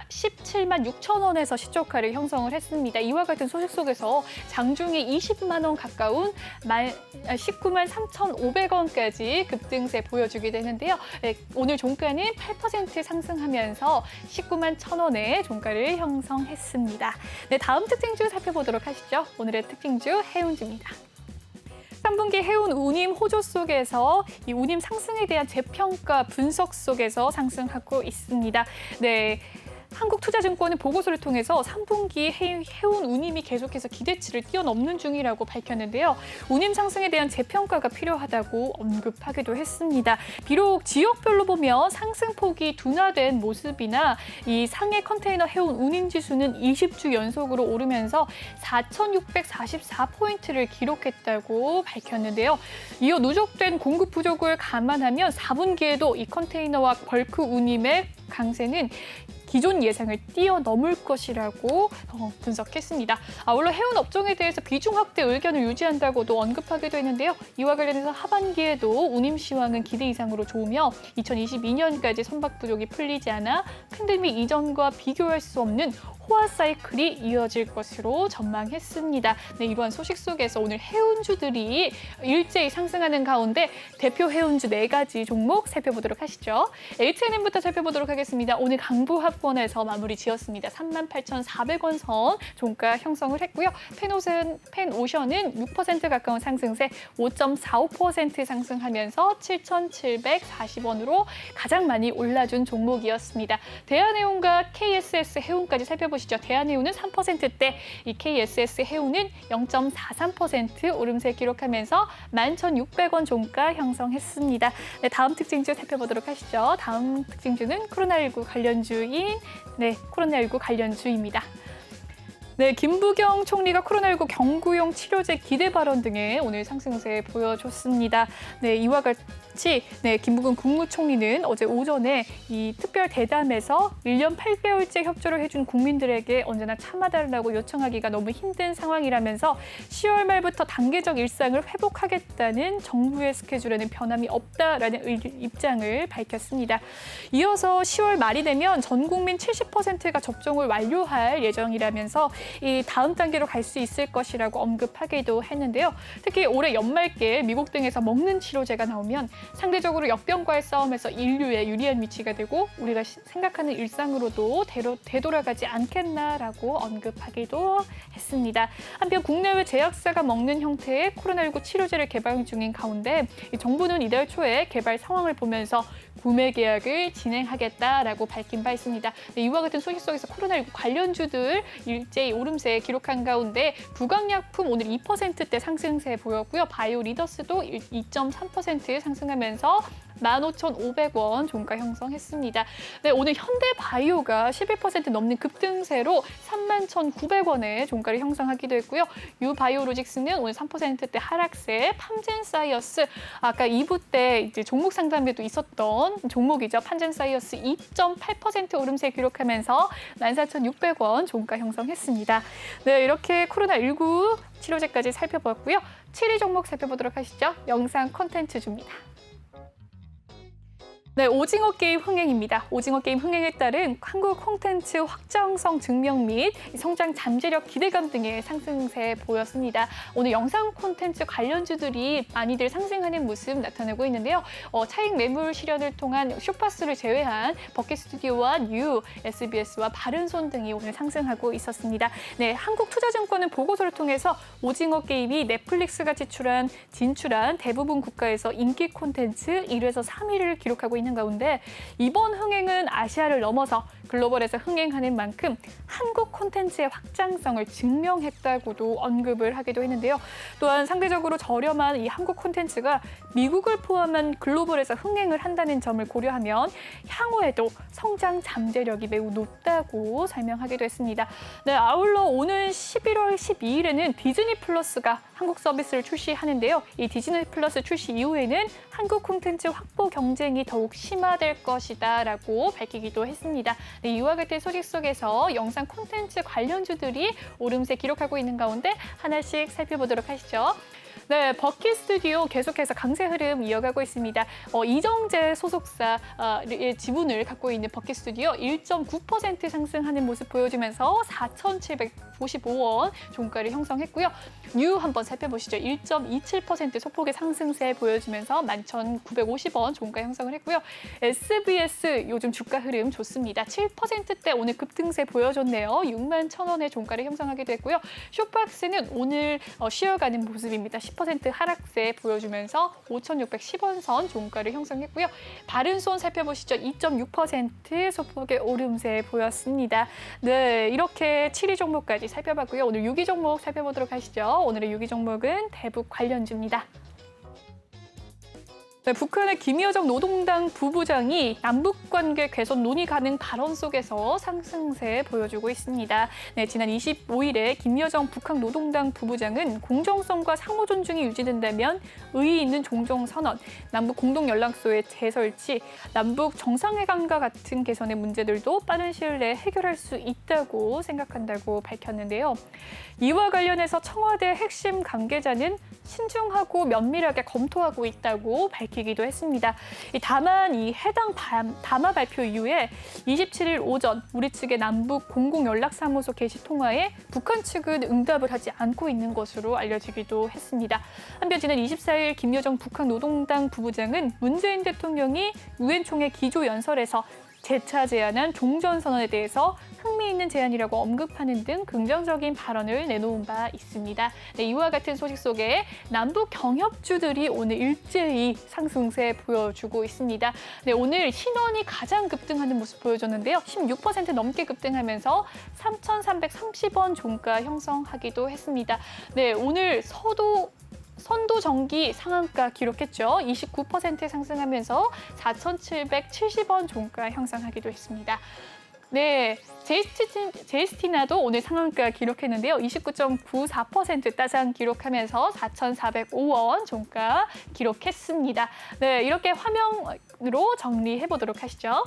17만 6천 원에서 시초가를 형성을 했습니다. 이와 같은 소식 속에서 장중에 20만 원 가까운 19만 3,500원까지 급등세 보여주게 되는데요. 네, 오늘 종가는 8% 상승하면서 19만 1,000원에 종가를 형성했습니다. 네, 다음 특징주 살펴보도록 하시죠. 오늘의 특징주 해운주입니다. 3분기 해운 운임 호조 속에서 이 운임 상승에 대한 재평가 분석 속에서 상승하고 있습니다. 네. 한국투자증권은 보고서를 통해서 3분기 해운 운임이 계속해서 기대치를 뛰어넘는 중이라고 밝혔는데요. 운임 상승에 대한 재평가가 필요하다고 언급하기도 했습니다. 비록 지역별로 보면 상승폭이 둔화된 모습이나 이 상해 컨테이너 해운 운임 지수는 20주 연속으로 오르면서 4,644포인트를 기록했다고 밝혔는데요. 이어 누적된 공급 부족을 감안하면 4분기에도 이 컨테이너와 벌크 운임의 강세는 기존 예상을 뛰어넘을 것이라고 분석했습니다. 아울러 해운 업종에 대해서 비중 확대 의견을 유지한다고도 언급하기도 했는데요. 이와 관련해서 하반기에도 운임 시황은 기대 이상으로 좋으며 2022년까지 선박 부족이 풀리지 않아 팬데믹 이전과 비교할 수 없는 호화 사이클이 이어질 것으로 전망했습니다. 네, 이러한 소식 속에서 오늘 해운주들이 일제히 상승하는 가운데 대표 해운주 4가지 종목 살펴보도록 하시죠. H&M부터 살펴보도록 하겠습니다. 오늘 강부합권에서 마무리 지었습니다. 38,400원 선 종가 형성을 했고요. 펜오션은 6% 가까운 상승세 5.45% 상승하면서 7,740원으로 가장 많이 올라준 종목이었습니다. 대한해운과 KSS 해운까지 살펴보시죠. 대한해운은 3%대, 이 KSS 해운은 0.43% 오름세 기록하면서 11,600원 종가 형성했습니다. 네, 다음 특징주 살펴보도록 하시죠. 다음 특징주는 코로나19 관련주인 코로나19 관련주입니다. 네, 김부경 총리가 코로나19 경구용 치료제 기대 발언 등의 오늘 상승세 보여줬습니다. 네, 이와 같이 김부근 국무총리는 어제 오전에 이 특별 대담에서 1년 8개월째 협조를 해준 국민들에게 언제나 참아달라고 요청하기가 너무 힘든 상황이라면서 10월 말부터 단계적 일상을 회복하겠다는 정부의 스케줄에는 변함이 없다라는 입장을 밝혔습니다. 이어서 10월 말이 되면 전 국민 70%가 접종을 완료할 예정이라면서 이 다음 단계로 갈 수 있을 것이라고 언급하기도 했는데요. 특히 올해 연말께 미국 등에서 먹는 치료제가 나오면 상대적으로 역병과의 싸움에서 인류에 유리한 위치가 되고 우리가 생각하는 일상으로도 되돌아가지 않겠나라고 언급하기도 했습니다. 한편 국내외 제약사가 먹는 형태의 코로나19 치료제를 개발 중인 가운데 정부는 이달 초에 개발 상황을 보면서 구매 계약을 진행하겠다라고 밝힌 바 있습니다. 네, 이와 같은 소식 속에서 코로나19 관련주들 일제히 오름세 기록한 가운데 부강약품 오늘 2%대 상승세 보였고요. 바이오 리더스도 2.3% 상승하면서 15,500원 종가 형성했습니다. 네, 오늘 현대바이오가 11% 넘는 급등세로 31,900원에 종가를 형성하기도 했고요. 유바이오로직스는 오늘 3%대 하락세, 팜젠사이어스 아까 2부 때 이제 종목 상담에도 있었던 종목이죠. 팜젠사이어스 2.8% 오름세 기록하면서 14,600원 종가 형성했습니다. 네, 이렇게 코로나19 치료제까지 살펴봤고요. 7위 종목 살펴보도록 하시죠. 영상 콘텐츠주입니다. 네, 오징어 게임 흥행입니다. 오징어 게임 흥행에 따른 한국 콘텐츠 확장성 증명 및 성장 잠재력 기대감 등의 상승세 보였습니다. 오늘 영상 콘텐츠 관련주들이 많이들 상승하는 모습 나타나고 있는데요. 차익 매물 실현을 통한 쇼파스를 제외한 버킷스튜디오와 뉴, SBS와 바른손 등이 오늘 상승하고 있었습니다. 네, 한국투자증권은 보고서를 통해서 오징어 게임이 넷플릭스가 진출한 대부분 국가에서 인기 콘텐츠 1위에서 3위를 기록하고 있는 가운데 이번 흥행은 아시아를 넘어서 글로벌에서 흥행하는 만큼 한국 콘텐츠의 확장성을 증명했다고도 언급을 하기도 했는데요. 또한 상대적으로 저렴한 이 한국 콘텐츠가 미국을 포함한 글로벌에서 흥행을 한다는 점을 고려하면 향후에도 성장 잠재력이 매우 높다고 설명하기도 했습니다. 네, 아울러 오는 11월 12일에는 디즈니 플러스가 한국 서비스를 출시하는데요. 이 디즈니 플러스 출시 이후에는 한국 콘텐츠 확보 경쟁이 더욱 심화될 것이다라고 밝히기도 했습니다. 네, 이와 같은 소식 속에서 영상 콘텐츠 관련주들이 오름세 기록하고 있는 가운데 하나씩 살펴보도록 하시죠. 네, 버킷 스튜디오 계속해서 강세 흐름 이어가고 있습니다. 이정재 소속사의 지분을 갖고 있는 버킷 스튜디오 1.9% 상승하는 모습 보여주면서 4,795원 종가를 형성했고요. 뉴 한번 살펴보시죠. 1.27% 소폭의 상승세 보여주면서 11,950원 종가 형성을 했고요. SBS 요즘 주가 흐름 좋습니다. 7%대 오늘 급등세 보여줬네요. 61,000원의 종가를 형성하게 됐고요. 쇼박스는 오늘 쉬어가는 모습입니다. 10% 하락세 보여주면서 5,610원 선 종가를 형성했고요. 바른손 살펴보시죠. 2.6% 소폭의 오름세 보였습니다. 네, 이렇게 7위 종목까지 살펴봤고요. 오늘 6위 종목 살펴보도록 하시죠. 오늘의 6위 종목은 대북 관련주입니다. 네, 북한의 김여정 노동당 부부장이 남북관계 개선 논의 가능 발언 속에서 상승세 보여주고 있습니다. 네, 지난 25일에 김여정 북한 노동당 부부장은 공정성과 상호 존중이 유지된다면 의의 있는 종전선언, 남북 공동연락소의 재설치, 남북 정상회담과 같은 개선의 문제들도 빠른 시일 내에 해결할 수 있다고 생각한다고 밝혔는데요. 이와 관련해서 청와대 핵심 관계자는 신중하고 면밀하게 검토하고 있다고 밝히기도 했습니다. 다만 이 해당 담화 발표 이후에 27일 오전 우리 측의 남북 공공연락사무소 개시 통화에 북한 측은 응답을 하지 않고 있는 것으로 알려지기도 했습니다. 한편 지난 24일 김여정 북한 노동당 부부장은 문재인 대통령이 유엔 총회 기조연설에서 재차 제안한 종전선언에 대해서 흥미있는 제안이라고 언급하는 등 긍정적인 발언을 내놓은 바 있습니다. 네, 이와 같은 소식 속에 남북 경협주들이 오늘 일제히 상승세 보여주고 있습니다. 네, 오늘 신원이 가장 급등하는 모습 보여줬는데요. 16% 넘게 급등하면서 3,330원 종가 형성하기도 했습니다. 네, 오늘 선도전기 상한가 기록했죠. 29% 상승하면서 4,770원 종가 형성하기도 했습니다. 네, 제이스티나도 오늘 상한가 기록했는데요. 29.94% 따상 기록하면서 4,405원 종가 기록했습니다. 네, 이렇게 화면으로 정리해 보도록 하시죠.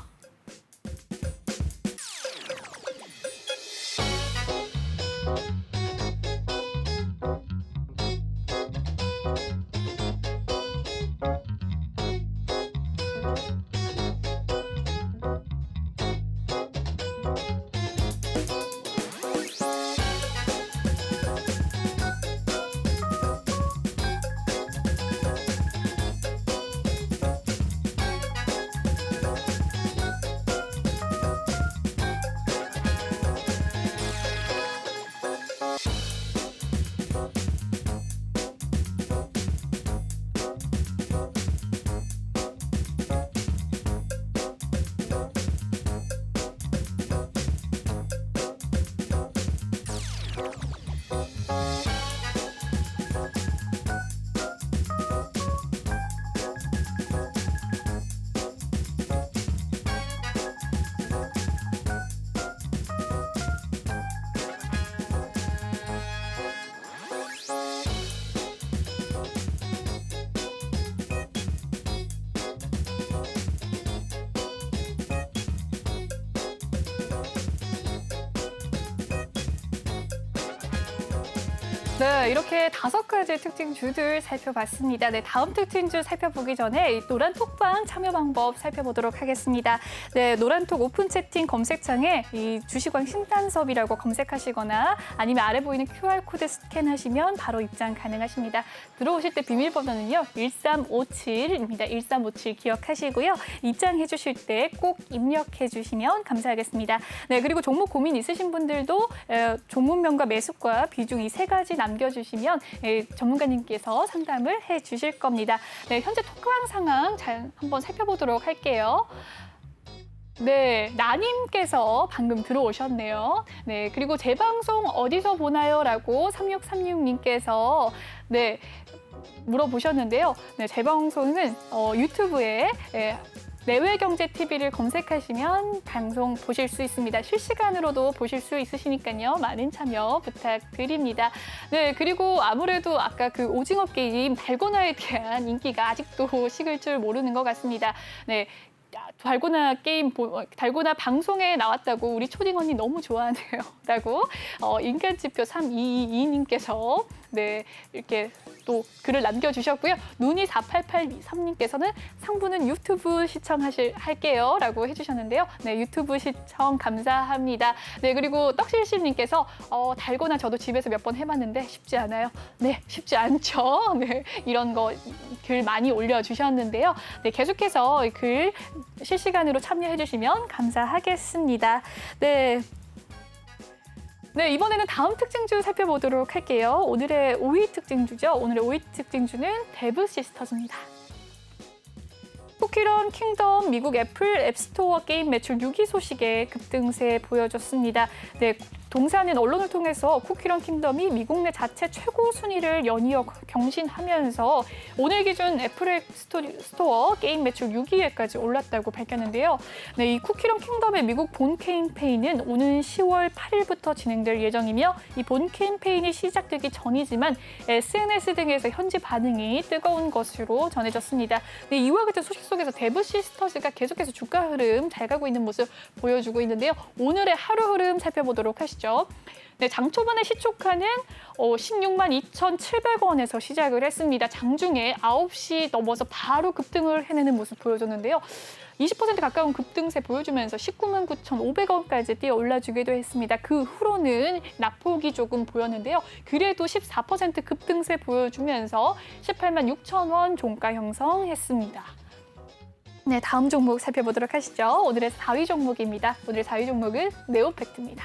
네, 이렇게 5가지 특징주들 살펴봤습니다. 네, 다음 특징주 살펴보기 전에 이 노란톡방 참여 방법 살펴보도록 하겠습니다. 네, 노란톡 오픈 채팅 검색창에 이 주식왕 신단섭이라고 검색하시거나 아니면 아래 보이는 QR코드 스캔하시면 바로 입장 가능하십니다. 들어오실 때 비밀번호는요, 1357입니다. 1357 기억하시고요. 입장해 주실 때 꼭 입력해 주시면 감사하겠습니다. 네, 그리고 종목 고민 있으신 분들도 종목명과 매수가 비중 이 3가지 남겨주시면 전문가님께서 상담을 해주실 겁니다. 네, 현재 토크방 상황 잘 한번 살펴보도록 할게요. 네, 나님께서 방금 들어오셨네요. 네, 그리고 제 방송 어디서 보나요? 라고 3636님께서 네, 물어보셨는데요. 네, 제 방송은 유튜브에 내외경제TV를 검색하시면 방송 보실 수 있습니다. 실시간으로도 보실 수 있으시니까요. 많은 참여 부탁드립니다. 네, 그리고 아무래도 아까 그 오징어 게임 달고나에 대한 인기가 아직도 식을 줄 모르는 것 같습니다. 네. 달고나 게임, 달고나 방송에 나왔다고 우리 초딩 언니 너무 좋아하네요. 라고 인간지표 3222님께서 네, 이렇게 또 글을 남겨주셨고요. 눈이 4883님께서는 상부는 유튜브 시청할게요 라고 해주셨는데요. 네, 유튜브 시청 감사합니다. 네, 그리고 떡실실님께서 달고나 저도 집에서 몇 번 해봤는데 쉽지 않아요. 네, 쉽지 않죠. 네, 이런 거 글 많이 올려주셨는데요. 네, 계속해서 글 실시간으로 참여해주시면 감사하겠습니다. 네. 네, 이번에는 다음 특징주 살펴보도록 할게요. 오늘의 5위 특징주죠. 오늘의 5위 특징주는 데브 시스터즈입니다. 쿠키런 킹덤 미국 애플 앱스토어 게임 매출 6위 소식에 급등세 보여줬습니다. 네, 동사는 언론을 통해서 쿠키런 킹덤이 미국 내 자체 최고 순위를 연이어 경신하면서 오늘 기준 애플 앱 스토어 게임 매출 6위에까지 올랐다고 밝혔는데요. 네, 이 쿠키런 킹덤의 미국 본 캠페인은 오는 10월 8일부터 진행될 예정이며 이 본 캠페인이 시작되기 전이지만 SNS 등에서 현지 반응이 뜨거운 것으로 전해졌습니다. 네, 이와 같은 소식 속에서 데브 시스터즈가 계속해서 주가 흐름 잘 가고 있는 모습 보여주고 있는데요. 오늘의 하루 흐름 살펴보도록 하시죠. 네, 장 초반에 시초가는 16만 2,700원에서 시작을 했습니다. 장중에 9시 넘어서 바로 급등을 해내는 모습 보여줬는데요. 20% 가까운 급등세 보여주면서 19만 9,500원까지 뛰어 올라주기도 했습니다. 그 후로는 낙폭이 조금 보였는데요. 그래도 14% 급등세 보여주면서 18만 6천 원 종가 형성했습니다. 네, 다음 종목 살펴보도록 하시죠. 오늘의 4위 종목입니다. 오늘의 4위 종목은 네오팩트입니다.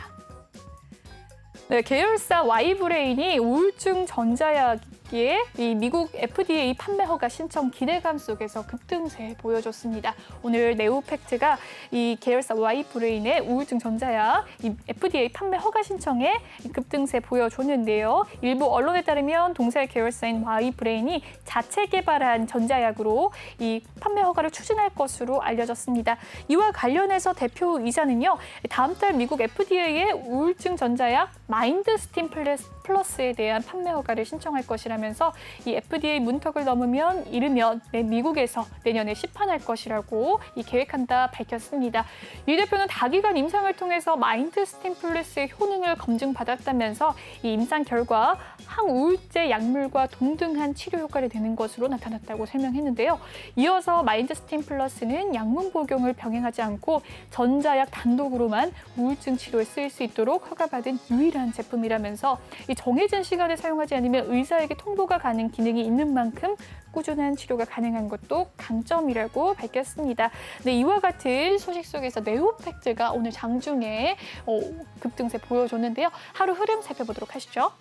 네, 계열사 Y브레인이 우울증 전자약의 이 미국 FDA 판매 허가 신청 기대감 속에서 급등세 보여줬습니다. 오늘 네오팩트가 이 계열사 Y브레인의 우울증 전자약 이 FDA 판매 허가 신청에 급등세 보여줬는데요. 일부 언론에 따르면 동사의 계열사인 Y브레인이 자체 개발한 전자약으로 이 판매 허가를 추진할 것으로 알려졌습니다. 이와 관련해서 대표이사는요, 다음 달 미국 FDA의 우울증 전자약 마인드 스팀 플러스에 대한 판매 허가를 신청할 것이라면서 이 FDA 문턱을 넘으면 이르면 미국에서 내년에 시판할 것이라고 계획한다 밝혔습니다. 이 대표는 다기간 임상을 통해서 마인드 스팀 플러스의 효능을 검증받았다면서 이 임상 결과 항우울제 약물과 동등한 치료 효과를 내는 것으로 나타났다고 설명했는데요. 이어서 마인드 스팀 플러스는 약물 복용을 병행하지 않고 전자약 단독으로만 우울증 치료에 쓰일 수 있도록 허가받은 유일한 제품이라면서 이 정해진 시간에 사용하지 않으면 의사에게 통보가 가능 기능이 있는 만큼 꾸준한 치료가 가능한 것도 강점이라고 밝혔습니다. 네, 이와 같은 소식 속에서 네오팩트가 오늘 장중에 급등세 보여줬는데요. 하루 흐름 살펴보도록 하시죠.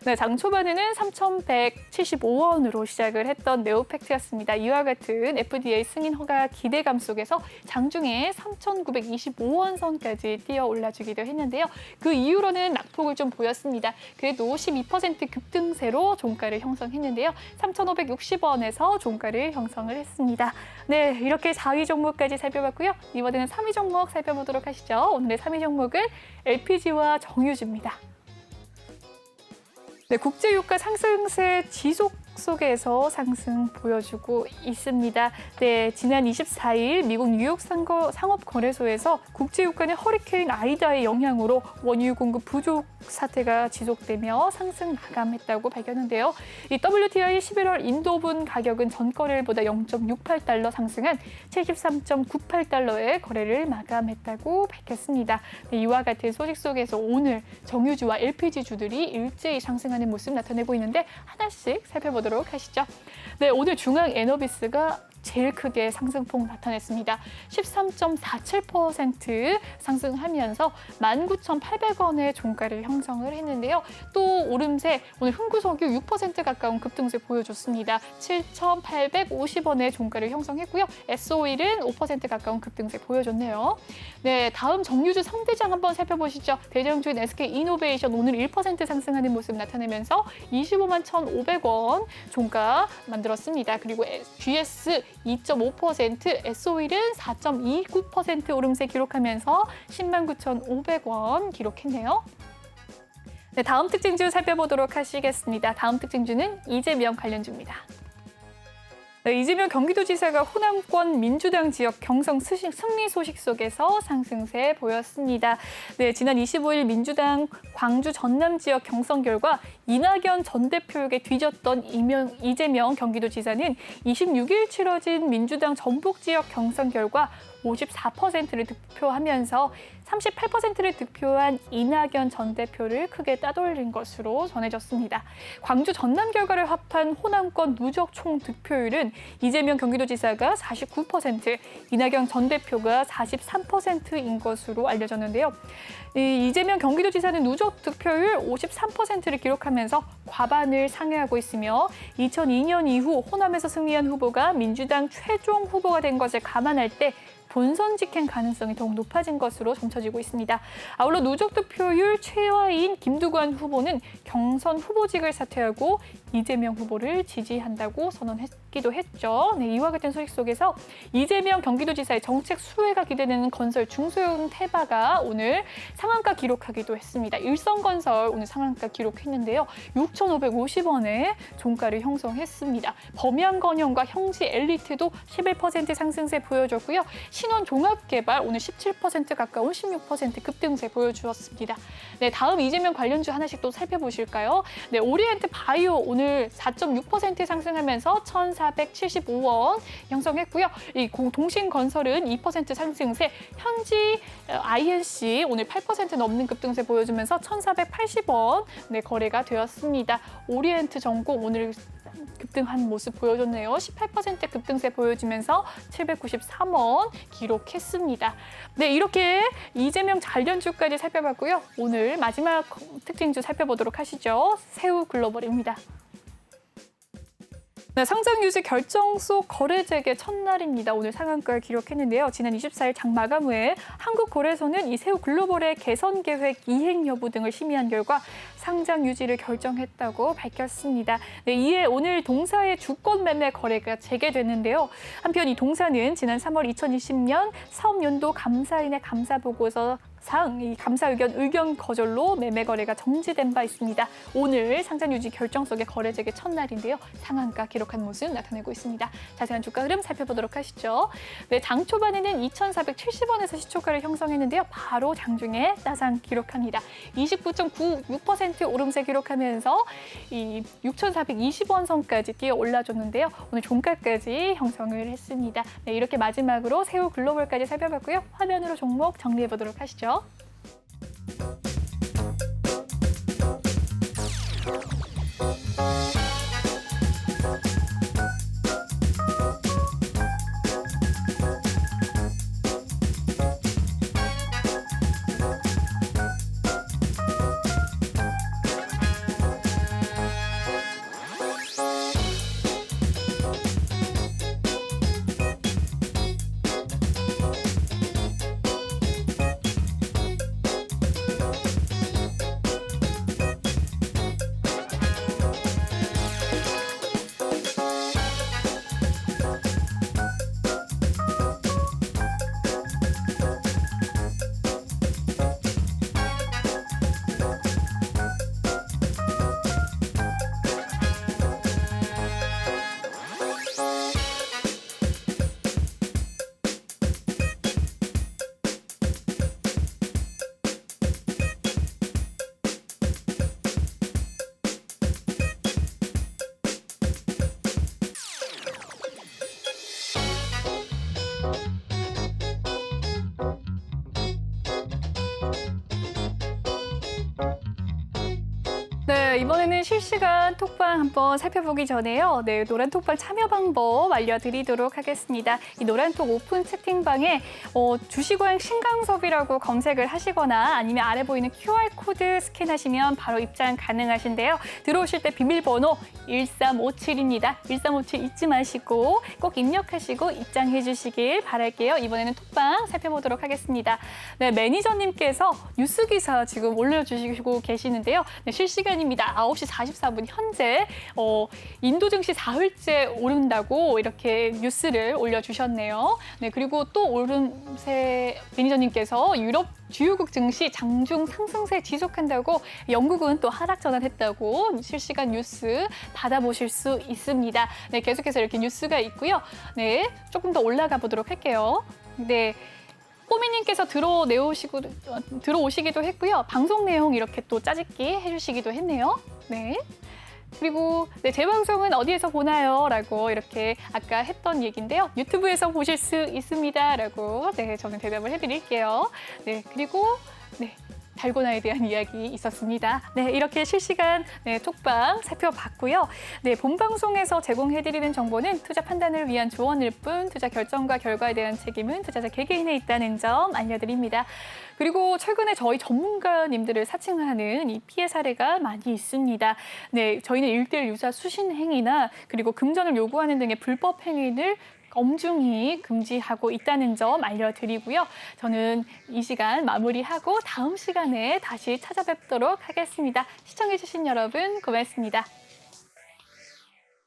네, 장 초반에는 3,175원으로 시작을 했던 네오팩트였습니다. 이와 같은 FDA 승인 허가 기대감 속에서 장중에 3,925원 선까지 뛰어 올라주기도 했는데요. 그 이후로는 낙폭을 좀 보였습니다. 그래도 12% 급등세로 종가를 형성했는데요. 3,560원에서 종가를 형성을 했습니다. 네, 이렇게 4위 종목까지 살펴봤고요. 이번에는 3위 종목 살펴보도록 하시죠. 오늘의 3위 종목은 LPG와 정유주입니다. 네, 국제유가 상승세 지속 속에서 상승 보여주고 있습니다. 네, 지난 24일 미국 뉴욕 상업거래소에서 국제유가는 허리케인 아이다의 영향으로 원유 공급 부족 사태가 지속되며 상승 마감했다고 밝혔는데요. 이 WTI 11월 인도분 가격은 전거래일보다 0.68달러 상승한 73.98달러의 거래를 마감했다고 밝혔습니다. 네, 이와 같은 소식 속에서 오늘 정유주와 LPG주들이 일제히 상승하는 모습 나타내고 있는데 하나씩 살펴보도록 하시죠. 네, 오늘 중앙 에너비스가 제일 크게 상승폭 나타냈습니다. 13.47% 상승하면서 19,800원의 종가를 형성을 했는데요. 또 오름세 오늘 흥구석유 6% 가까운 급등세 보여줬습니다. 7,850원의 종가를 형성했고요. S-오일은 5% 가까운 급등세 보여줬네요. 네, 다음 정유주 3대장 한번 살펴보시죠. 대장주인 SK이노베이션 오늘 1% 상승하는 모습 나타내면서 25만 1,500원 종가 만들었습니다. 그리고 GS 2.5%, S-오일은 4.29% 오름세 기록하면서 10만 9,500원 기록했네요. 네, 다음 특징주 살펴보도록 하시겠습니다. 다음 특징주는 이재명 관련주입니다. 네, 이재명 경기도지사가 호남권 민주당 지역 경선 승리 소식 속에서 상승세 보였습니다. 네, 지난 25일 민주당 광주 전남 지역 경선 결과 이낙연 전 대표에게 뒤졌던 이재명 경기도지사는 26일 치러진 민주당 전북 지역 경선 결과 54%를 득표하면서 38%를 득표한 이낙연 전 대표를 크게 따돌린 것으로 전해졌습니다. 광주 전남 결과를 합한 호남권 누적 총 득표율은 이재명 경기도지사가 49%, 이낙연 전 대표가 43%인 것으로 알려졌는데요. 이재명 경기도지사는 누적 득표율 53%를 기록하면서 과반을 상회하고 있으며 2002년 이후 호남에서 승리한 후보가 민주당 최종 후보가 된 것을 감안할 때 본선 직행 가능성이 더욱 높아진 것으로 점쳐지고 있습니다. 아울러 누적 득표율 최하위인 김두관 후보는 경선 후보직을 사퇴하고 이재명 후보를 지지한다고 선언했기도 했죠. 네, 이와 같은 소식 속에서 이재명 경기도지사의 정책 수혜가 기대되는 건설 중소형 태바가 오늘 상한가 기록하기도 했습니다. 일성건설 오늘 상한가 기록했는데요. 6,550원의 종가를 형성했습니다. 범양건영과 형지 엘리트도 11% 상승세 보여줬고요. 신원종합개발 오늘 17% 가까운 16% 급등세 보여주었습니다. 네, 다음 이재명 관련주 하나씩 또 살펴보실까요? 네, 오리엔트 바이오 오늘 4.6% 상승하면서 1,475원 형성했고요. 이 동신건설은 2% 상승세, 현지 INC 오늘 8% 넘는 급등세 보여주면서 1,480원 네, 거래가 되었습니다. 오리엔트 전공 오늘 급등한 모습 보여줬네요. 18% 급등세 보여주면서 793원 기록했습니다. 네, 이렇게 이재명 관련주까지 살펴봤고요. 오늘 마지막 특징주 살펴보도록 하시죠. 새우글로벌입니다. 네, 상장 유지 결정 속 거래 재개 첫날입니다. 오늘 상한가를 기록했는데요. 지난 24일 장 마감 후에 한국거래소는 이 새우글로벌의 개선 계획 이행 여부 등을 심의한 결과 상장 유지를 결정했다고 밝혔습니다. 네, 이에 오늘 동사의 주권 매매 거래가 재개됐는데요. 한편 이 동사는 지난 3월 2020년 사업연도 감사인의 감사보고서 상 이 감사 의견 거절로 매매 거래가 정지된 바 있습니다. 오늘 상장 유지 결정 속의 거래 재개 첫날인데요. 상한가 기록한 모습 나타내고 있습니다. 자세한 주가 흐름 살펴보도록 하시죠. 네, 장 초반에는 2,470원에서 시초가를 형성했는데요. 바로 장중에 따상 기록합니다. 29.96% 오름세 기록하면서 이 6,420원 선까지 뛰어 올라줬는데요. 오늘 종가까지 형성을 했습니다. 네, 이렇게 마지막으로 새우글로벌까지 살펴봤고요. 화면으로 종목 정리해 보도록 하시죠. 네, 이번에는 실시간 톡방 한번 살펴보기 전에요. 네, 노란 톡방 참여 방법 알려드리도록 하겠습니다. 이 노란 톡 오픈 채팅방에 주식왕 신강섭이라고 검색을 하시거나 아니면 아래 보이는 QR코드 스캔하시면 바로 입장 가능하신데요. 들어오실 때 비밀번호 1357입니다. 1357 잊지 마시고 꼭 입력하시고 입장해 주시길 바랄게요. 이번에는 톡방 살펴보도록 하겠습니다. 네, 매니저님께서 뉴스 기사 지금 올려주시고 계시는데요. 네, 실시간입니다. 9시 44분 현재 인도 증시 사흘째 오른다고 이렇게 뉴스를 올려주셨네요. 네, 그리고 또 오름세 매니저님께서 유럽 주요국 증시 장중 상승세 지속한다고 영국은 또 하락 전환했다고 실시간 뉴스 받아보실 수 있습니다. 네, 계속해서 이렇게 뉴스가 있고요. 네, 조금 더 올라가 보도록 할게요. 네. 뽀미님께서 들어오시기도 했고요. 방송 내용 이렇게 또 짜집기 해주시기도 했네요. 네. 그리고 네, 제 방송은 어디에서 보나요? 라고 이렇게 아까 했던 얘기인데요. 유튜브에서 보실 수 있습니다. 라고 네, 저는 대답을 해드릴게요. 네, 그리고 네. 달고나에 대한 이야기 있었습니다. 네, 이렇게 실시간 톡방 살펴봤고요. 네, 본 방송에서 제공해드리는 정보는 투자 판단을 위한 조언일 뿐 투자 결정과 결과에 대한 책임은 투자자 개개인에 있다는 점 알려드립니다. 그리고 최근에 저희 전문가님들을 사칭하는 이 피해 사례가 많이 있습니다. 네, 저희는 1:1 유사 수신 행위나 그리고 금전을 요구하는 등의 불법 행위를 엄중히 금지하고 있다는 점 알려드리고요. 저는 이 시간 마무리하고 다음 시간에 다시 찾아뵙도록 하겠습니다. 시청해주신 여러분 고맙습니다.